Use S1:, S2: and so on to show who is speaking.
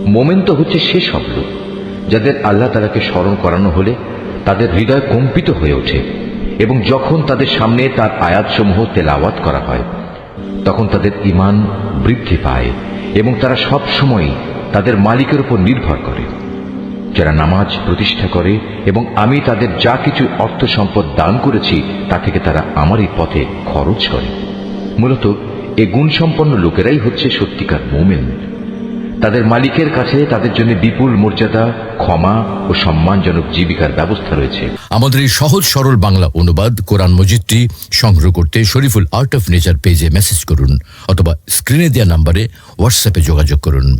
S1: মোমেন তো হচ্ছে সেসব লোক যাদের আল্লাহ তাআলাকে স্মরণ করানো হলে তাদের হৃদয় কম্পিত হয়ে ওঠে এবং যখন তাদের সামনে তার আয়াতসমূহ তেলাওয়াত করা হয় তখন তাদের ঈমান বৃদ্ধি পায় এবং তারা সব সময় তাদের মালিকের উপর নির্ভর করে। যারা নামাজ প্রতিষ্ঠা করে এবং আমি তাদের যা কিছু অর্থ সম্পদ দান করেছি তা থেকে তারা আমারই পথে খরচ করে। মূলত এ গুণসম্পন্ন লোকেরাই হচ্ছে সত্যিকার মুমিন। তাদের মালিকের কাছে তাদের জন্য বিপুল মর্যাদা, ক্ষমা ও সম্মানজনক জীবিকার ব্যবস্থা রয়েছে।
S2: আমাদের এই সহজ সরল বাংলা অনুবাদ কোরআন মজিদটি সংগ্রহ করতে শরীফুল আর্ট অফ নেচার পেজে মেসেজ করুন অথবা স্ক্রিনে দেওয়া নম্বরে হোয়াটসঅ্যাপে যোগাযোগ করুন।